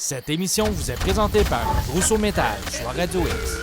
Cette émission vous est présentée par Rousseau Métal sur Radio X.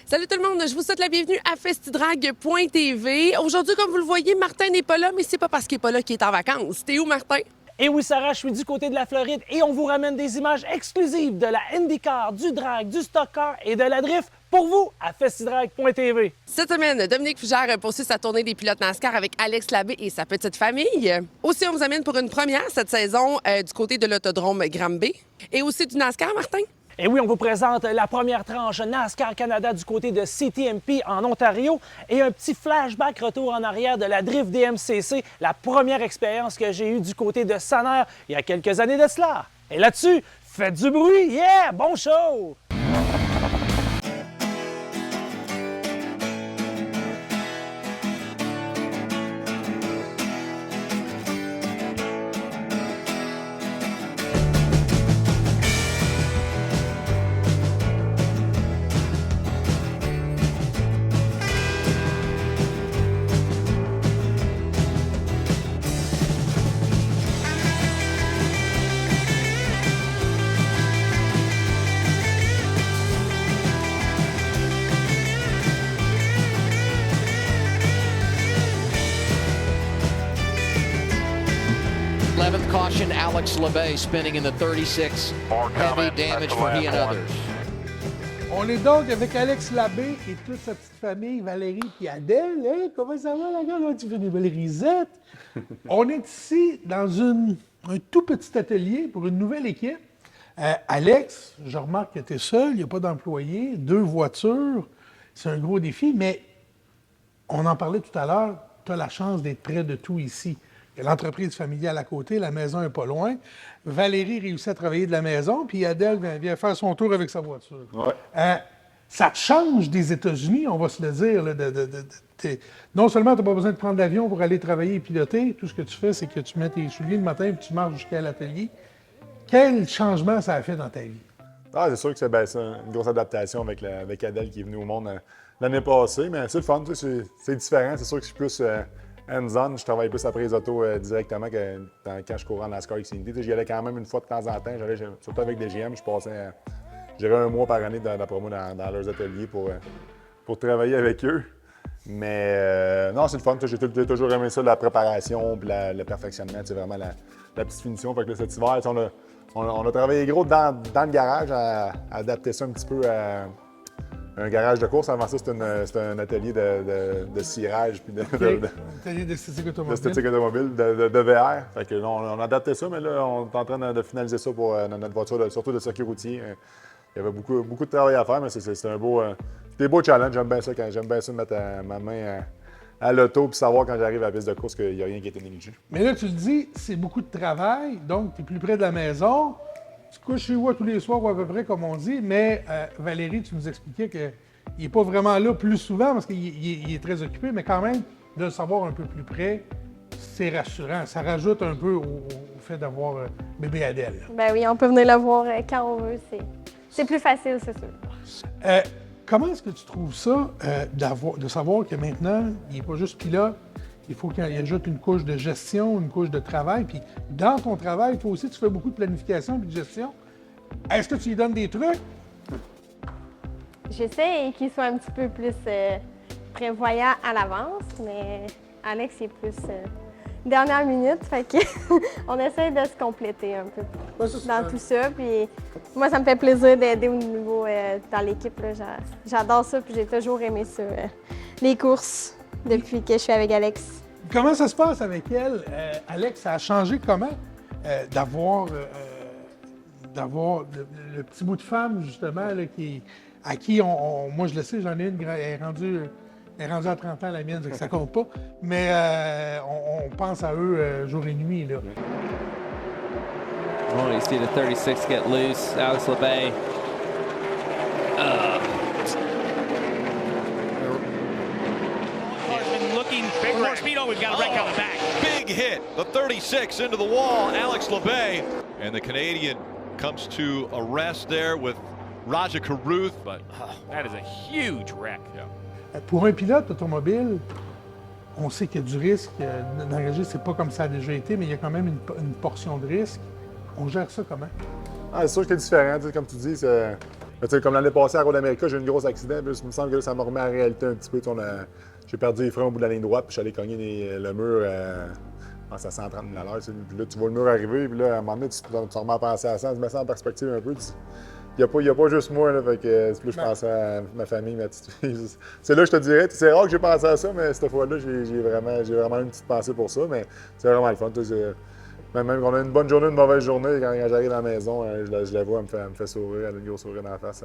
Salut tout le monde, je vous souhaite la bienvenue à festidrag.tv. Aujourd'hui, comme vous le voyez, Martin n'est pas là, mais c'est pas parce qu'il n'est pas là qu'il est en vacances. T'es où, Martin? Et oui, Sarah, je suis du côté de la Floride et on vous ramène des images exclusives de la IndyCar, du drag, du stock car et de la drift pour vous à festidrag.tv. Cette semaine, Dominique Fugère poursuit sa tournée des pilotes NASCAR avec Alex Labbé et sa petite famille. Aussi, on vous amène pour une première cette saison du côté de l'autodrome Granby. Et aussi du NASCAR, Martin? Et oui, on vous présente la première tranche NASCAR Canada du côté de CTMP en Ontario et un petit flashback retour en arrière de la Drift DMCC, la première expérience que j'ai eue du côté de Saner il y a quelques années de cela. Et là-dessus, faites du bruit! Yeah! Bon show! Caution, Alex Labbé spinning in the 36. Heavy damage for he and others. On est donc avec Alex Labbé et toute sa petite famille, Valérie et Adèle. Hey, comment ça va, la gars? Tu fais des belles risettes. On est ici dans un tout petit atelier pour une nouvelle équipe. Alex, je remarque que tu es seul, il n'y a pas d'employé, 2 voitures. C'est un gros défi, mais on en parlait tout à l'heure, tu as la chance d'être près de tout ici. Il y a l'entreprise familiale à côté, la maison n'est pas loin. Valérie réussit à travailler de la maison, puis Adèle vient faire son tour avec sa voiture. Ouais. Ça te change des États-Unis, on va se le dire. Là, non seulement tu n'as pas besoin de prendre l'avion pour aller travailler et piloter, tout ce que tu fais, c'est que tu mets tes souliers le matin et tu marches jusqu'à l'atelier. Quel changement ça a fait dans ta vie? Ah, c'est sûr que c'est une grosse adaptation avec Adèle qui est venue au monde l'année passée, mais c'est le fun, c'est différent. C'est sûr que je suis plus hands-on, je travaille plus après les autos directement que quand je courais en NASCAR Xfinity. J'y allais quand même une fois de temps en temps, j'allais surtout avec des GM, je passais j'irais 1 mois par année d'après moi dans leurs ateliers pour travailler avec eux. Mais non, c'est le fun, j'ai toujours aimé ça, la préparation et le perfectionnement, c'est vraiment la petite finition. Fait que là, cet hiver, on a travaillé gros dans le garage à adapter ça un petit peu à un garage de course. Avant ça, c'était un atelier de cirage puis atelier d'esthétique automobile, de VR. Fait que là, on a adapté ça, mais là, on est en train de finaliser ça pour notre voiture, surtout de circuit routier. Il y avait beaucoup de travail à faire, mais c'est des beaux challenges. J'aime bien ça mettre ma main à l'auto puis savoir quand j'arrive à la piste de course qu'il n'y a rien qui a été négligé. Mais là, tu le dis, c'est beaucoup de travail, donc tu es plus près de la maison. Tu couches chez vous tous les soirs ou à peu près, comme on dit, mais Valérie, tu nous expliquais qu'il n'est pas vraiment là plus souvent parce qu'il est très occupé, mais quand même, de le savoir un peu plus près, c'est rassurant. Ça rajoute un peu au fait d'avoir bébé Adèle. Ben oui, on peut venir le voir quand on veut. C'est plus facile, c'est sûr. Comment est-ce que tu trouves ça, de savoir que maintenant, il n'est pas juste pilote, il faut qu'il ajoute une couche de gestion, une couche de travail. Puis dans ton travail, toi aussi, tu fais beaucoup de planification et de gestion. Est-ce que tu lui donnes des trucs? J'essaie qu'il soit un petit peu plus prévoyant à l'avance, mais Alex est plus dernière minute. Fait que on essaie de se compléter un peu dans tout ça. Puis moi, ça me fait plaisir d'aider au niveau dans l'équipe. J'adore ça, puis j'ai toujours aimé ça, les courses. Depuis que je suis avec Alex. Comment ça se passe avec elle? Alex, ça a changé comment d'avoir le petit bout de femme, justement, là, à qui moi je le sais, j'en ai une, elle est rendue Elle est rendue à 30 ans, la mienne, donc ça compte pas. Mais on pense à eux jour et nuit, là. Oh, you see the 36 get loose. Alex LeBay. Looking for more speed. Oh, we've got a wreck on the back. Big hit. The 36 into the wall. Alex LeBay. And the Canadian comes to a rest there with Raja Caruth. But That is a huge wreck. Pour un pilote automobile, on sait qu'il y a du risque. D'engager, c'est pas comme ça a déjà été, mais il y a quand même une portion de risque. On gère ça comment? Ah, c'est sûr que c'est différent, comme tu dis. Comme l'année passée à Road America, j'ai eu un gros accident. Puis, il me semble que là, ça m'a remis à la réalité un petit peu. J'ai perdu les freins au bout de la ligne droite, puis je suis allé cogner le mur à 130 000 à l'heure. Puis là, tu vois le mur arriver, puis là, à un moment donné, tu te remets à penser à ça, tu mets ça en perspective un peu. Il n'y a pas juste moi, là, fait que c'est plus je pensais à ma famille, ma petite fille. C'est là que je te dirais, c'est rare que j'ai pensé à ça, mais cette fois-là, j'ai vraiment une petite pensée pour ça, mais c'est vraiment le fun. Même qu'on a une bonne journée, une mauvaise journée, quand j'arrive à la maison, je la vois, elle me fait sourire, elle a une grosse sourire dans la face,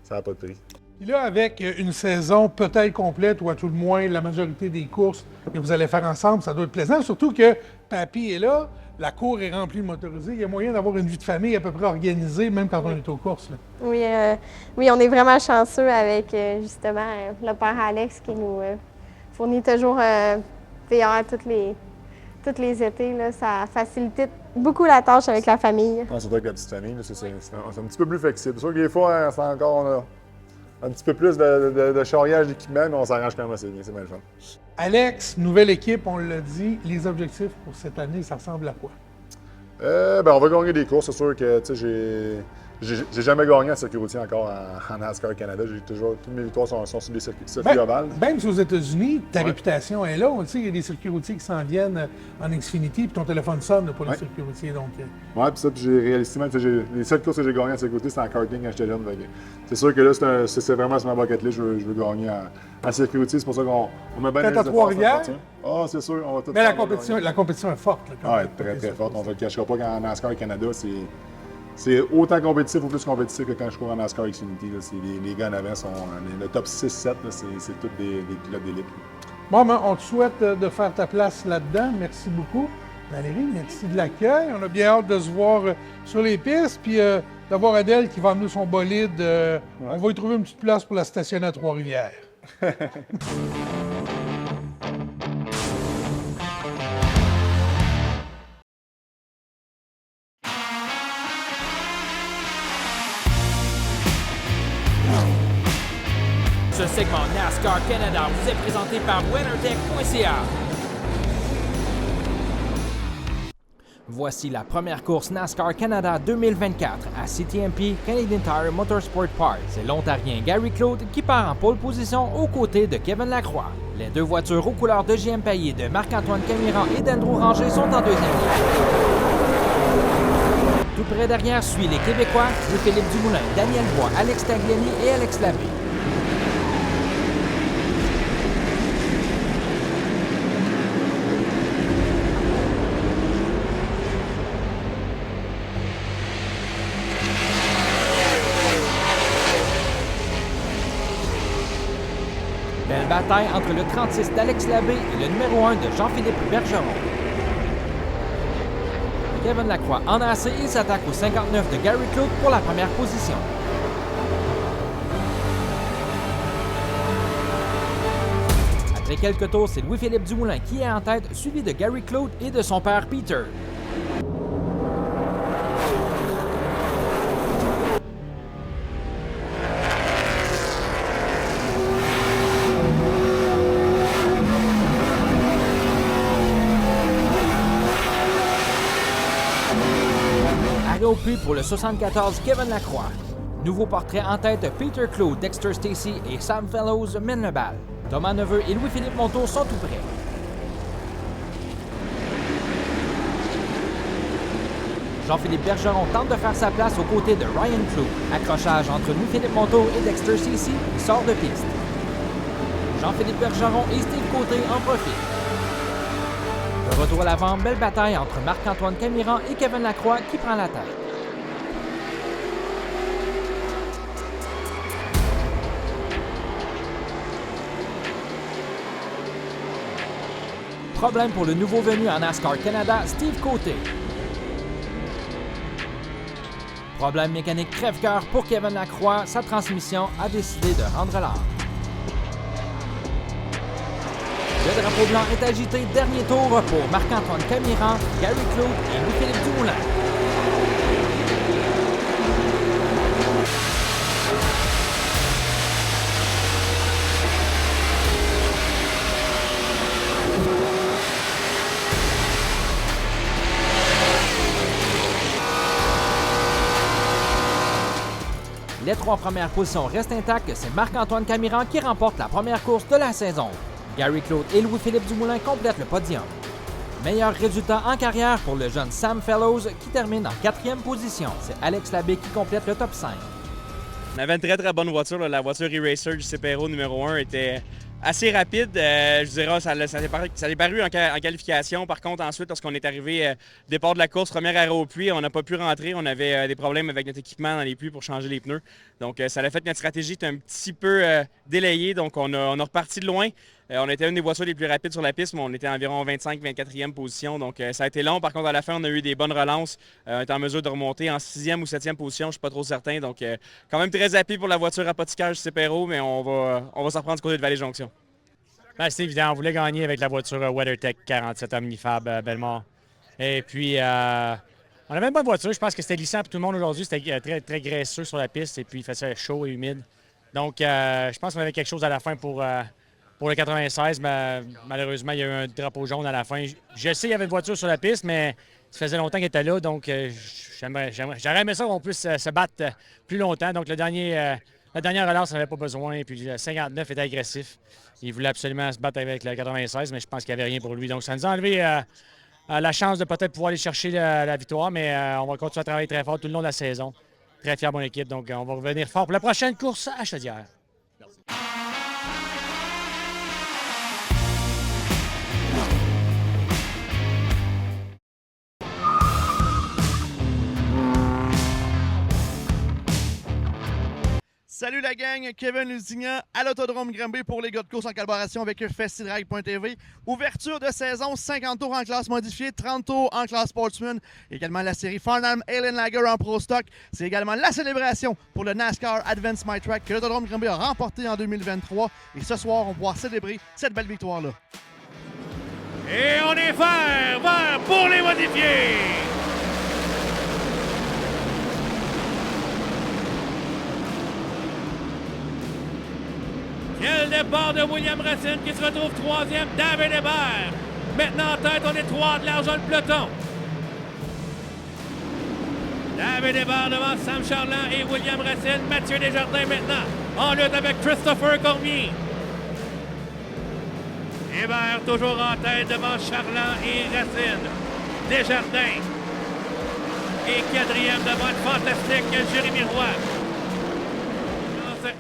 ça n'a pas de prix. Puis là, avec une saison peut-être complète, ou à tout le moins la majorité des courses que vous allez faire ensemble, ça doit être plaisant, surtout que Papy est là, la cour est remplie de motorisés, il y a moyen d'avoir une vie de famille à peu près organisée, même quand on est aux courses. Là. Oui, on est vraiment chanceux avec justement le père Alex qui nous fournit toujours VR tous les étés. Là, ça facilite beaucoup la tâche avec la famille. Surtout avec la petite famille, c'est un petit peu plus flexible. C'est sûr que des fois, c'est encore... On a un petit peu plus de charriage d'équipement, mais on s'arrange quand même assez bien, c'est bien le fun. Alex, nouvelle équipe, on l'a dit, les objectifs pour cette année, ça ressemble à quoi? On va gagner des courses, c'est sûr que j'ai jamais gagné en circuit routier encore en NASCAR Canada. Toutes mes victoires sont sur des circuits ovales. Même si aux États-Unis, ta réputation est là. On le sait, il y a des circuits routiers qui s'en viennent en Xfinity, puis ton téléphone sonne pour les circuits routiers. Oui, puis ça, j'ai réalisé même, les 7 courses que j'ai gagnées en circuit routier, c'était en karting quand j'étais jeune. C'est sûr que là, c'est vraiment sur ma bucket list, je veux gagner en circuit routier. C'est pour ça qu'on met bien les Trois-Rivières? Ah, c'est sûr, on va tout mais la compétition est forte. Oui, très, très forte. On ne le cachera pas qu'en NASCAR Canada, c'est autant compétitif ou plus compétitif que quand je cours en NASCAR Xfinity. Les gars en avant sont le top 6-7, c'est tous des pilotes d'élite. Bon, ben, on te souhaite de faire ta place là-dedans. Merci beaucoup. Valérie, merci de l'accueil. On a bien hâte de se voir sur les pistes, puis d'avoir Adèle qui va amener son bolide. On va y trouver une petite place pour la stationner à Trois-Rivières. Ce segment NASCAR Canada vous est présenté par WinnerTech.ca. Voici la première course NASCAR Canada 2024 à CTMP Canadian Tire Motorsport Park. C'est l'Ontarien Gary Claude qui part en pole position aux côtés de Kevin Lacroix. Les deux voitures aux couleurs de JM Payet de Marc-Antoine Camiran et d'Andrew Ranger sont en deuxième ligne. Tout près derrière suit les Québécois, Louis-Philippe Dumoulin, Daniel Bois, Alex Tagliani et Alex Labbé. Belle bataille entre le 36 d'Alex Labbé et le numéro 1 de Jean-Philippe Bergeron. Kevin Lacroix en a assez, il s'attaque au 59 de Gary Claude pour la première position. Après quelques tours, c'est Louis-Philippe Dumoulin qui est en tête, suivi de Gary Claude et de son père Peter. Au puits pour le 74 Kevin Lacroix. Nouveau portrait en tête, Peter Claude, Dexter Stacy et Sam Fellows mènent le bal. Thomas Neveu et Louis-Philippe Monteau sont tout près. Jean-Philippe Bergeron tente de faire sa place aux côtés de Ryan Clough. Accrochage entre Louis-Philippe Monteau et Dexter Stacy, il sort de piste. Jean-Philippe Bergeron et Steve Côté en profitent. De retour à l'avant, belle bataille entre Marc-Antoine Camiran et Kevin Lacroix qui prend la tête. Problème pour le nouveau venu en NASCAR Canada, Steve Côté. Problème mécanique crève-cœur pour Kevin Lacroix, sa transmission a décidé de rendre l'art. Le drapeau blanc est agité, dernier tour pour Marc-Antoine Camiran, Gary Claude et Louis-Philippe Dumoulin. Les 3 premières positions restent intactes, c'est Marc-Antoine Camiran qui remporte la première course de la saison. Gary Claude et Louis-Philippe Dumoulin complètent le podium. Meilleur résultat en carrière pour le jeune Sam Fellows qui termine en 4e position. C'est Alex Labbé qui complète le top 5. On avait une très bonne voiture. La voiture e-Racer du CPRO numéro 1 était assez rapide. Je dirais ça s'est paru en qualification. Par contre, ensuite, lorsqu'on est arrivé départ de la course, première arrêt au pluie, on n'a pas pu rentrer. On avait des problèmes avec notre équipement dans les pluies pour changer les pneus. Donc, ça a fait que notre stratégie était un petit peu délayée. Donc, on a reparti de loin. On était une des voitures les plus rapides sur la piste, mais on était environ 25-24e position. Donc, ça a été long. Par contre, à la fin, on a eu des bonnes relances. On était en mesure de remonter en 6e ou 7e position. Je ne suis pas trop certain. Donc, quand même très happy pour la voiture apothicaire du CPRO, mais on va s'en reprendre du côté de Vallée-Jonction. Ben, c'est évident. On voulait gagner avec la voiture WeatherTech 47 Omnifab Belmont. Et puis, on avait une bonne voiture. Je pense que c'était glissant pour tout le monde aujourd'hui. C'était très, très graisseux sur la piste et puis il faisait chaud et humide. Donc, je pense qu'on avait quelque chose à la fin pour le 96. Mais malheureusement, il y a eu un drapeau jaune à la fin. Je sais qu'il y avait une voiture sur la piste, mais ça faisait longtemps qu'elle était là. Donc, j'aurais aimé ça qu'on puisse se battre plus longtemps. Donc, la dernière relance, on n'avait pas besoin. Et puis, le 59 était agressif. Il voulait absolument se battre avec le 96, mais je pense qu'il n'y avait rien pour lui. Donc, ça nous a enlevé la chance de peut-être pouvoir aller chercher la victoire, mais on va continuer à travailler très fort tout le long de la saison. Très fier de mon équipe. Donc, on va revenir fort pour la prochaine course à Chaudière. Merci. Salut la gang, Kevin Lusignan à l'Autodrome Granby pour les gars de course en collaboration avec FestiDrag.tv. Ouverture de saison, 50 tours en classe modifiée, 30 tours en classe Sportsman. Également la série Farnham Alien Lager en Pro Stock. C'est également la célébration pour le NASCAR Advance My Track que l'Autodrome Granby a remporté en 2023. Et ce soir, on va pouvoir célébrer cette belle victoire-là. Et on est vert pour les modifiés! Quel départ de William Racine qui se retrouve 3e, David Hébert. Maintenant en tête, on est 3 de l'argent le peloton. David Hébert devant Sam Charland et William Racine. Mathieu Desjardins maintenant en lutte avec Christopher Cormier. Hébert toujours en tête devant Charland et Racine. Desjardins. Et 4e devant le fantastique Jérémy Roy.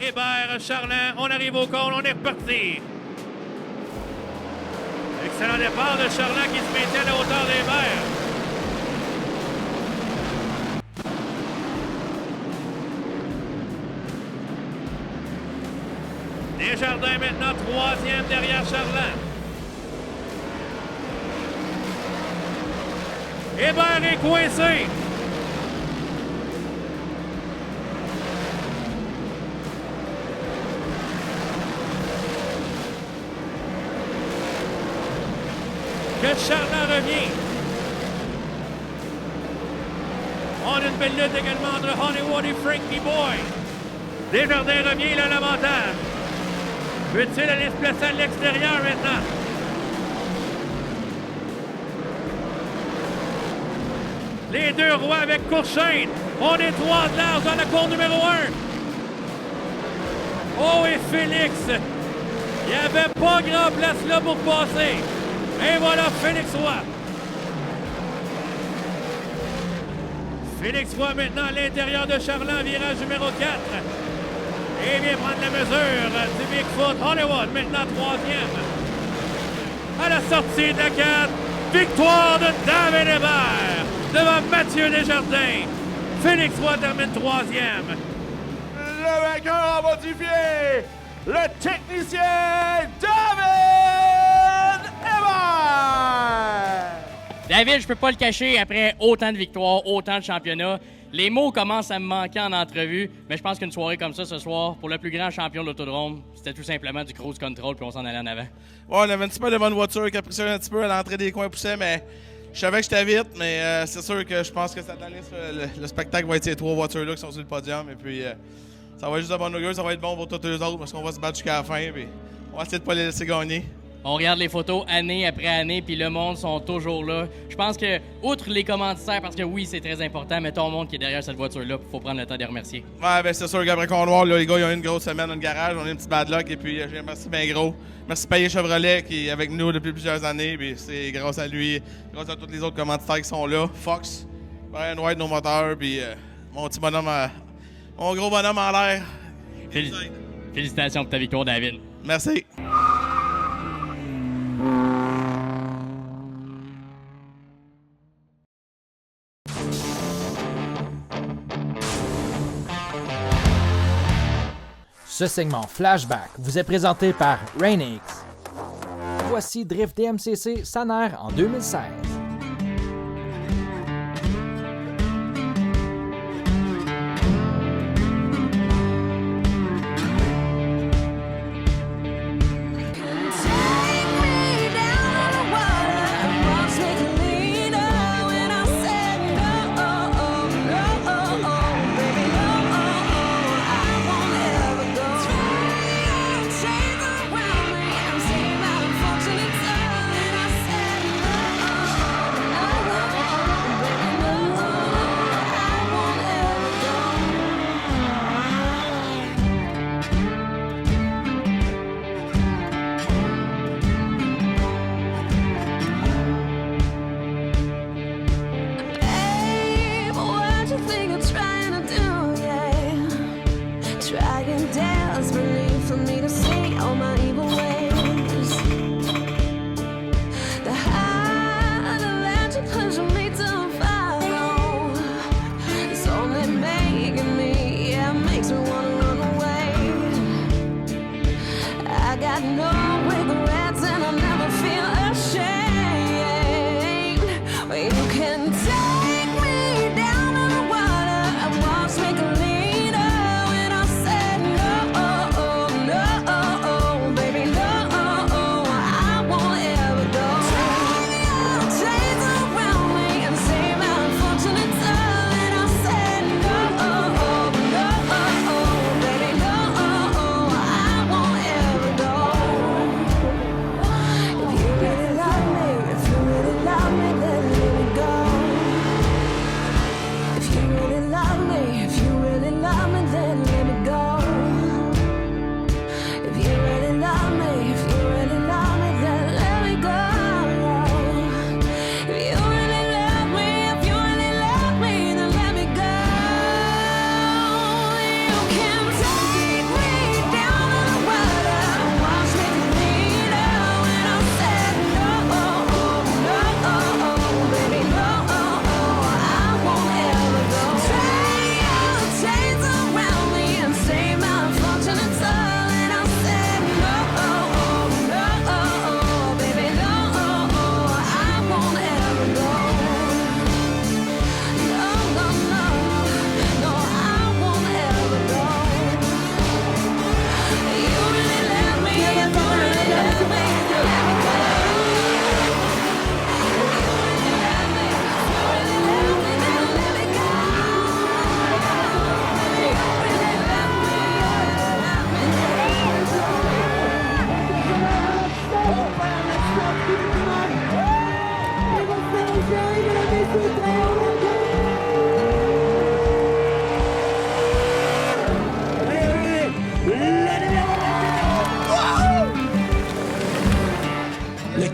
Hébert, Charland, on arrive au cône, on est reparti. Excellent départ de Charland qui se maintient à la hauteur d'Hébert. Desjardins maintenant 3e derrière Charland. Hébert est coincé. Que Charland revient. On a une belle lutte également entre Hollywood et Frankie Boy. Desjardins revient, il a l'avantage. Peut-il aller se placer à l'extérieur maintenant? Les deux rois avec Courchaine. On est 3 de large dans la cour numéro 1. Oh, et Félix. Il n'y avait pas grand place là pour passer. Et voilà Félix Roy. Félix Roy maintenant à l'intérieur de Charland, virage numéro 4. Et vient prendre la mesure du Bigfoot Hollywood, maintenant 3e. À la sortie de la 4, victoire de David Hébert devant Mathieu Desjardins. Félix Roy termine 3e. Le vainqueur en modifié, le technicien David Hébert! David, je peux pas le cacher, après autant de victoires, autant de championnats, les mots commencent à me manquer en entrevue, mais je pense qu'une soirée comme ça ce soir, pour le plus grand champion de l'autodrome, c'était tout simplement du cruise control, puis on s'en allait en avant. Ouais, on avait un petit peu de bonne voiture qui a pris ça un petit peu à l'entrée des coins poussés, mais je savais que j'étais vite, mais c'est sûr que je pense que cette année, le spectacle va être ces 3 voitures-là qui sont sur le podium, et puis ça va être juste de bonne augure, ça va être bon pour toutes les autres, parce qu'on va se battre jusqu'à la fin, puis on va essayer de pas les laisser gagner. On regarde les photos année après année, puis le monde sont toujours là. Je pense que, outre les commanditaires, parce que oui, c'est très important, mais ton monde qui est derrière cette voiture-là, il faut prendre le temps de les remercier. Ouais, ben c'est sûr qu'après Connoir, là, les gars, ils ont eu une grosse semaine dans le garage, on a eu une petite bad luck, et puis je remercie bien gros. Merci Payet Chevrolet qui est avec nous depuis plusieurs années, puis c'est grâce à lui, grâce à tous les autres commanditaires qui sont là. Fox, Brian White, nos moteurs, puis mon petit bonhomme, mon gros bonhomme en l'air. Félicitations pour ta victoire, David. Merci. Ce segment Flashback vous est présenté par Rainix. Voici Drift DMCC Saner en 2016.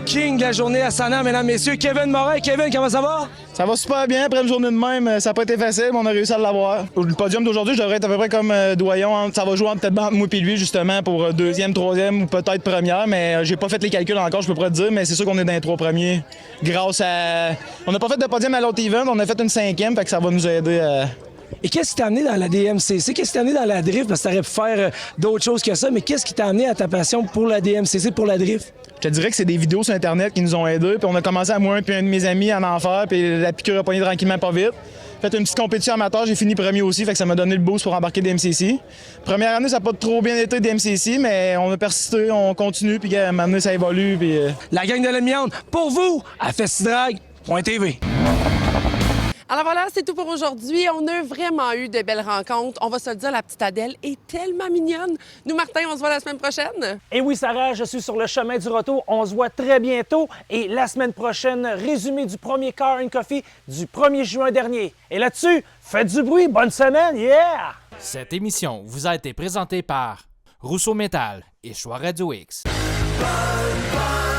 King de la journée à Saner, mesdames, messieurs, Kevin Morin. Kevin, comment ça va? Ça va super bien. Après une journée de même, ça n'a pas été facile, mais on a réussi à l'avoir. Le podium d'aujourd'hui, je devrais être à peu près comme Doyon. Ça va jouer peut-être entre moi et lui, justement, pour deuxième, troisième ou peut-être première, mais j'ai pas fait les calculs encore, je peux pas te dire, mais c'est sûr qu'on est dans les 3 premiers. Grâce à... On n'a pas fait de podium à l'autre event, on a fait une 5e, fait que ça va nous aider à... Et qu'est-ce qui t'a amené dans la DMCC? Qu'est-ce qui t'a amené dans la drift? Parce que t'aurais pu faire d'autres choses que ça, mais qu'est-ce qui t'a amené à ta passion pour la DMCC, pour la drift? Je te dirais que c'est des vidéos sur Internet qui nous ont aidés. Puis on a commencé à moi puis un de mes amis à en faire. Puis la piqûre a pogné tranquillement pas vite. Fait une petite compétition amateur, j'ai fini premier aussi. Fait que ça m'a donné le boost pour embarquer des MCC. Première année, ça n'a pas trop bien été des MCC, mais on a persisté, on continue. Puis à un moment donné, ça évolue. Puis, La gang de l'Amiante, pour vous, à festidrag.tv. Alors voilà, c'est tout pour aujourd'hui. On a vraiment eu de belles rencontres. On va se le dire, la petite Adèle est tellement mignonne. Nous, Martin, on se voit la semaine prochaine. Et oui, Sarah, je suis sur le chemin du retour. On se voit très bientôt. Et la semaine prochaine, résumé du premier Car and Coffee du 1er juin dernier. Et là-dessus, faites du bruit. Bonne semaine. Yeah! Cette émission vous a été présentée par Rousseau Métal et Choix Radio X. Bye, bye.